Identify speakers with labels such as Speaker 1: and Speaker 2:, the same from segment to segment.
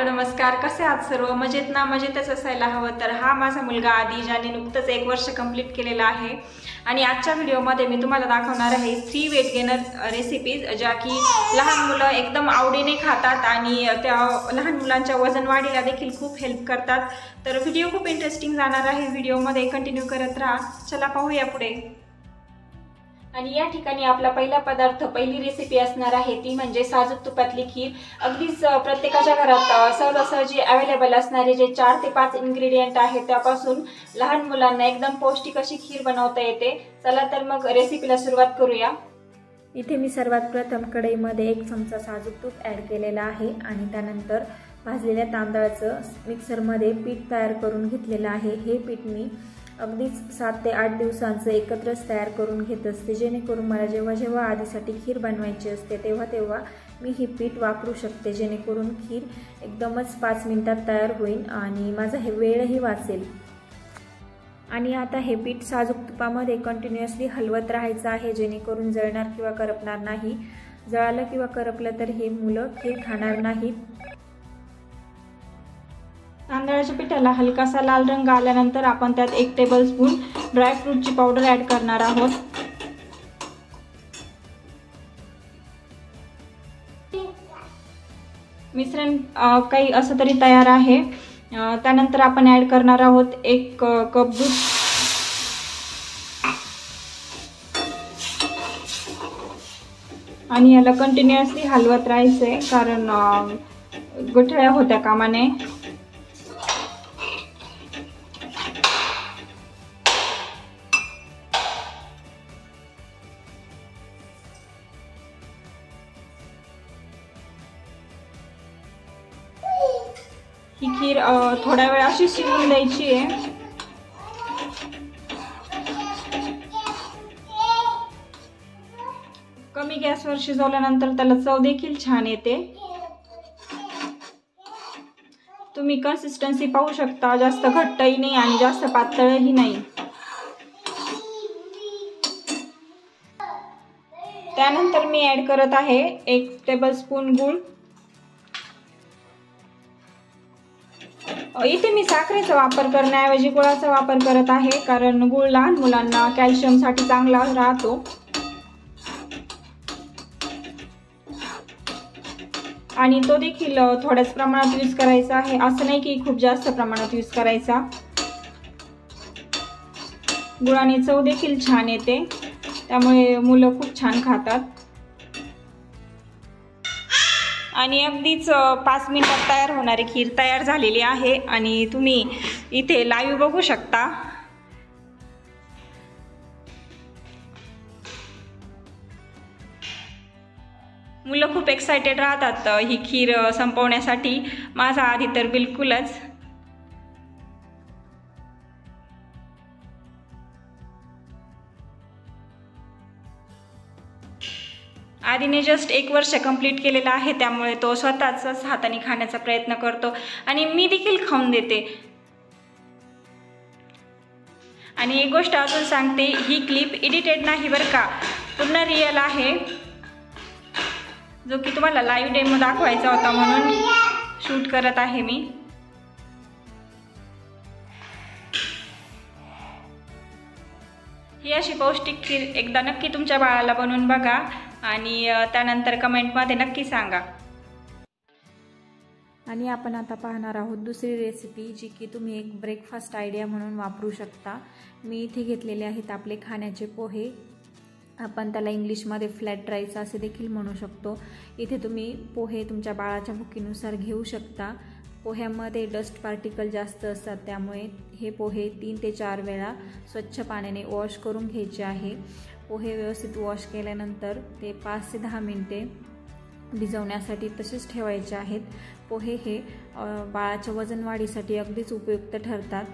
Speaker 1: नमस्कार, कसे आहात सर्व? मजेत ना? मजेतच असायला हवं. तर हा माझा मुलगा आदी, ज्याने नुकतंच 1 वर्ष कंप्लीट केलेला आहे. आणि आजच्या व्हिडिओमध्ये मी तुम्हाला दाखवणार आहे 3 वेट गेनर रेसिपीज, ज्या की लहान मुलं एकदम आवडीने खातात आणि त्या लहान मुलांच्या वजन वाढीला देखील खूप हेल्प करतात. तर व्हिडिओ खूप इंटरेस्टिंग जाणार आहे. व्हिडिओमध्ये कंटिन्यू करत राहा. चला पाहूया पुढे. आणि या ठिकाणी आपला पहिला पदार्थ, पहिली रेसिपी असणार आहे ती म्हणजे साजूक तुपातली खीर. अगदीच प्रत्येकाच्या घरात सहजासहजी अवेलेबल असणारे जे 4 ते 5 इन्ग्रेडियंट आहेत त्यापासून लहान मुलांना एकदम पौष्टिक अशी खीर बनवता येते. चला तर मग रेसिपीला सुरुवात करूया.
Speaker 2: इथे मी सर्वात प्रथम कढईमध्ये 1 चमचा साजूक तूप ॲड केलेला आहे आणि त्यानंतर भाजलेल्या तांदळाचं मिक्सरमध्ये पीठ तयार करून घेतलेलं आहे. हे पीठ मी अगदीच 7 ते 8 दिवसांचं एकत्रच तयार करून घेत असते, जेणेकरून मला जेव्हा आधीसाठी खीर बनवायची असते तेव्हा मी ही पीठ वापरू शकते, जेणेकरून खीर एकदमच 5 मिनिटात तयार होईल आणि माझा हे वेळही वाचेल. आणि आता हे पीठ साजूक तुपामध्ये कंटिन्युअसली हलवत राहायचं आहे, जेणेकरून जळणार किंवा करपणार नाही. जळालं किंवा करपलं तर हे मुलं खीर खाणार नाहीत.
Speaker 1: तांदळाच्या पिठाला हलकासा लाल रंग आल्यानंतर आपण त्यात 1 टेबलस्पून ड्रायफ्रूटची पावडर ॲड करणार आहोत. मिश्रण काही असं तरी तयार आहे. त्यानंतर आपण ॲड करणार आहोत 1 कप दूध. आणि याला कंटिन्युअसली हलवत राहायचं आहे, कारण गुठळ्या होत्या कामा नये. ही खीर थोड्या वेळ अशी शिजवून द्यायची आहे. कमी गॅसवर शिजवल्यानंतर त्याला चव देखील छान येते. तुम्ही कन्सिस्टन्सी पाहू शकता, जास्त घट्टही नाही आणि जास्त पातळही नाही. त्यानंतर मी ॲड करत आहे 1 टेबलस्पून गूळ. इथे मी साखरेचा वापर करण्याऐवजी गुळाचा वापर करत आहे, कारण गूळ लहान मुलांना कॅल्शियमसाठी चांगला राहतो. आणि तो देखील थोड्याच प्रमाणात यूज करायचा आहे, असं नाही की खूप जास्त प्रमाणात यूज करायचा. गुळाने चव देखील छान येते, त्यामुळे मुलं खूप छान खातात. आणि अगदीच 5 मिनिटात तयार होणारी खीर तयार झालेली आहे. आणि तुम्ही इथे लाईव्ह बघू शकता. मुलं खूप एक्सायटेड राहतात ही खीर संपवण्यासाठी. माझा आधी तर बिलकुलच. आधीने जस्ट 1 वर्ष कंप्लीट केलेलं आहे, त्यामुळे तो स्वतःच हाताने खाण्याचा प्रयत्न करतो आणि मी देखील खाऊन देते. आणि एक गोष्ट अजून सांगते, ही क्लिप एडिटेड नाही बरं का, पूर्ण रिअल आहे, जो की तुम्हाला लाईव्ह डेमो दाखवायचा होता म्हणून शूट करत आहे मी. ही अशी पौष्टिक खीर एकदा नक्की तुमच्या बाळाला बनवून बघा आणि त्यानंतर कमेंटमध्ये नक्की सांगा.
Speaker 2: आणि आपण आता पाहणार आहोत दुसरी रेसिपी, जी की तुम्ही एक ब्रेकफास्ट आयडिया म्हणून वापरू शकता. मी इथे घेतलेले आहेत आपले खाण्याचे पोहे. आपण त्याला इंग्लिशमध्ये फ्लॅट राईस असे देखील म्हणू शकतो. इथे तुम्ही पोहे तुमच्या बाळाच्या भुकीनुसार घेऊ शकता. पोह्यामध्ये डस्ट पार्टिकल जास्त असतात, त्यामुळे हे पोहे 3 ते 4 वेळा स्वच्छ पाण्याने वॉश करून घ्यायचे आहे. पोहे व्यवस्थित वॉश केल्यानंतर ते 5 ते 10 मिनिटे भिजवण्यासाठी तसेच ठेवायचे आहेत। पोहे हे बाळाच्या वजन वाढीसाठी अगदीच उपयुक्त ठरतात।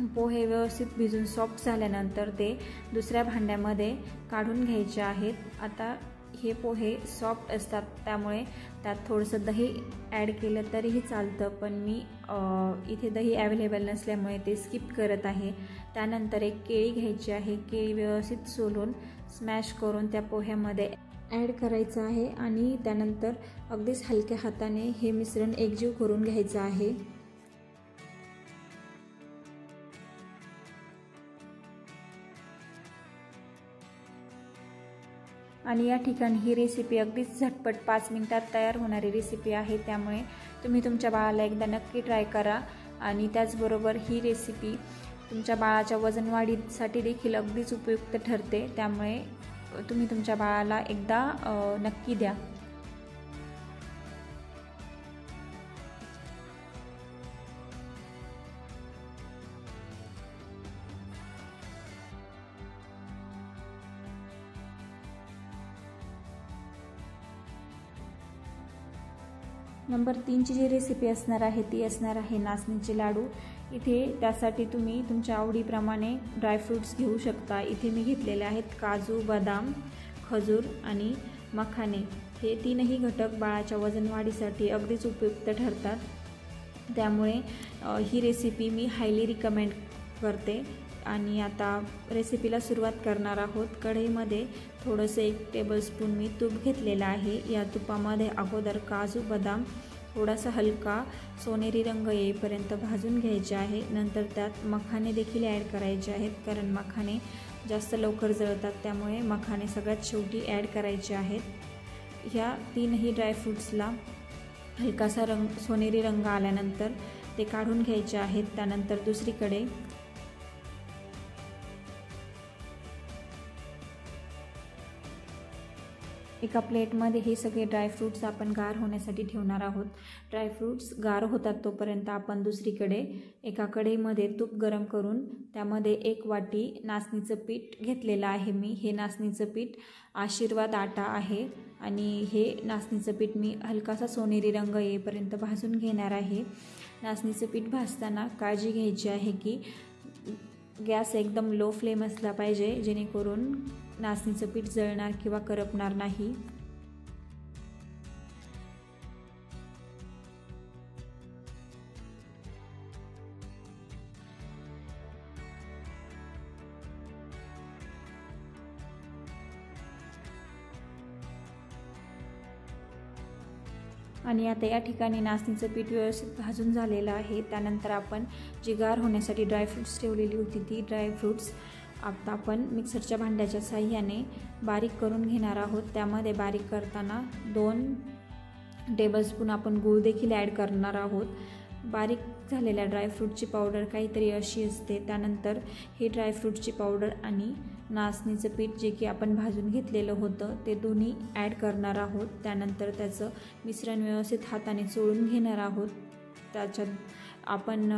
Speaker 2: पोहे व्यवस्थित भिजून सॉफ्ट झाल्यानंतर ते दुसऱ्या भांड्यामध्ये काढून घ्यायचे आहेत। आता हे पोहे सॉफ्ट असतात त्यामुळे त्यात थोडंसं दही ॲड केलं तरीही चालतं, पण मी इथे दही अवेलेबल नसल्यामुळे ते स्किप करत आहे। त्यानंतर एक केळी घ्यायची आहे, केळी व्यवस्थित सोलून स्मॅश करून त्या पोह्यामध्ये ॲड करायचं आहे आणि त्यानंतर अगदीच हलक्या हाताने हे मिश्रण एकजीव करून घ्यायचं आहे। आणि या ठिकाणी ही रेसिपी अगदीच झटपट 5 मिनिटात तयार होणारी रेसिपी आहे, त्यामुळे तुम्ही तुमच्या बाळाला एकदा नक्की ट्राय करा। आणि त्याचबरोबर ही रेसिपी तुमच्या बाळाच्या वजन वाढीसाठी देखील अगदीच उपयुक्त ठरते, त्यामुळे तुम्ही तुमच्या बाळाला एकदा नक्की द्या। नंबर 3ची जी रेसिपी असणार आहे ती असणार आहे नाचणीचे लाडू। इथे त्यासाठी तुम्ही तुमच्या आवडीप्रमाणे ड्रायफ्रूट्स घेऊ शकता। इथे मी घेतलेले आहेत काजू, बदाम, खजूर आणि मखाने। हे तीनही घटक बाळाच्या वजन वाढीसाठी अगदीच उपयुक्त ठरतात, त्यामुळे ही रेसिपी मी हायली रिकमेंड करते। आणि आता रेसिपीला सुरुवात करणार आहोत। कढईमध्ये थोडंसं 1 टेबलस्पून मी तूप घेतलेलं आहे। या तुपामध्ये अगोदर काजू, बदाम थोडासा हलका सोनेरी रंग येईपर्यंत भाजून घ्यायचे आहे। नंतर त्यात मखाने देखील ॲड करायचे आहेत, कारण मखाने जास्त लवकर जळतात, त्यामुळे मखाने सगळ्यात शेवटी ॲड करायचे आहेत। ह्या तीनही ड्रायफ्रूट्सला हलकासा सोनेरी रंग आल्यानंतर ते काढून घ्यायचे आहेत। त्यानंतर दुसरीकडे एका प्लेटमध्ये हे सगळे ड्रायफ्रूट्स आपण गार होण्यासाठी ठेवणार आहोत। ड्रायफ्रूट्स गार होतात तोपर्यंत आपण दुसरीकडे एका कढईमध्ये तूप गरम करून त्यामध्ये 1 वाटी नाचणीचं पीठ घेतलेलं आहे मी। हे नाचणीचं पीठ आशीर्वाद आटा आहे आणि हे नाचणीचं पीठ मी हलकासा सोनेरी रंग येईपर्यंत भाजून घेणार आहे। नाचणीचं पीठ भाजताना काळजी घ्यायची आहे की गॅस एकदम लो फ्लेम असला पाहिजे, जेणेकरून नाचणीचं पीठ जळणार किंवा करपणार नाही। आणि आता या ठिकाणी नाचणीचं पीठ व्यवस्थित भाजून झालेलं आहे। त्यानंतर आपण जी गार होण्यासाठी ड्रायफ्रूट्स ठेवलेली होती ती ड्रायफ्रूट्स आता आपण मिक्सरच्या भांड्याच्या साहाय्याने बारीक करून घेणार आहोत। त्यामध्ये बारीक करताना 2 टेबलस्पून आपण गूळ देखील ॲड करणार आहोत। बारीक झालेल्या ड्रायफ्रूटची पावडर काहीतरी अशी असते। त्यानंतर ही ड्रायफ्रूटची पावडर आणि नाचणीचं पीठ जे की आपण भाजून घेतलेलं होतं ते दोन्ही ॲड करणार आहोत। त्यानंतर त्याचं मिश्रण व्यवस्थित हाताने चोळून घेणार आहोत। त्याच्यात आपण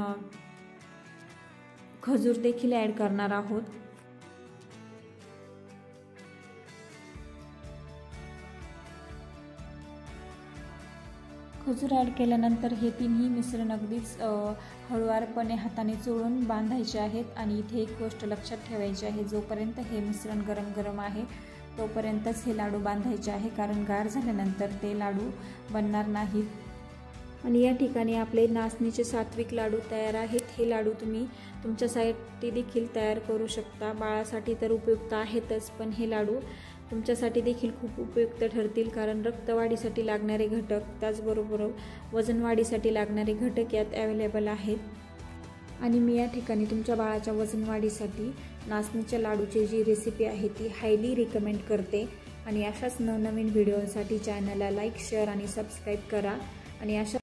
Speaker 2: खजूर देखील ॲड करणार आहोत। खजूर ॲड केल्यानंतर हे तिन्ही मिश्रण अगदीच हळूवारपणे हाताने चोळून बांधायचे आहेत। आणि इथे एक गोष्ट लक्षात ठेवायची आहे, जोपर्यंत हे मिश्रण गरम गरम आहे तोपर्यंतच हे लाडू बांधायचे आहे, कारण गार झाल्यानंतर ते लाडू बनणार नाहीत। आणि या ठिकाणी आपले नाचणीचे सात्विक लाडू तयार आहेत। हे लाडू तुम्ही तुमच्यासाठी देखील तयार करू शकता। बाळासाठी तर उपयुक्त आहेतच, पण हे लाडू तुमच्यासाठी देखील खूप उपयुक्त ठरतील, कारण रक्तवाढीसाठी लागणारे घटक त्याचबरोबर वजन वाढीसाठी लागणारे घटक यात अवेलेबल आहेत। आणि मी या ठिकाणी तुमच्या बाळाच्या वजन वाढीसाठी नाचणीच्या लाडूची जी रेसिपी आहे ती हायली रिकमेंड करते। आणि अशाच नवनवीन व्हिडिओसाठी चॅनलला लाईक, शेअर आणि सबस्क्राईब करा। आणि अशा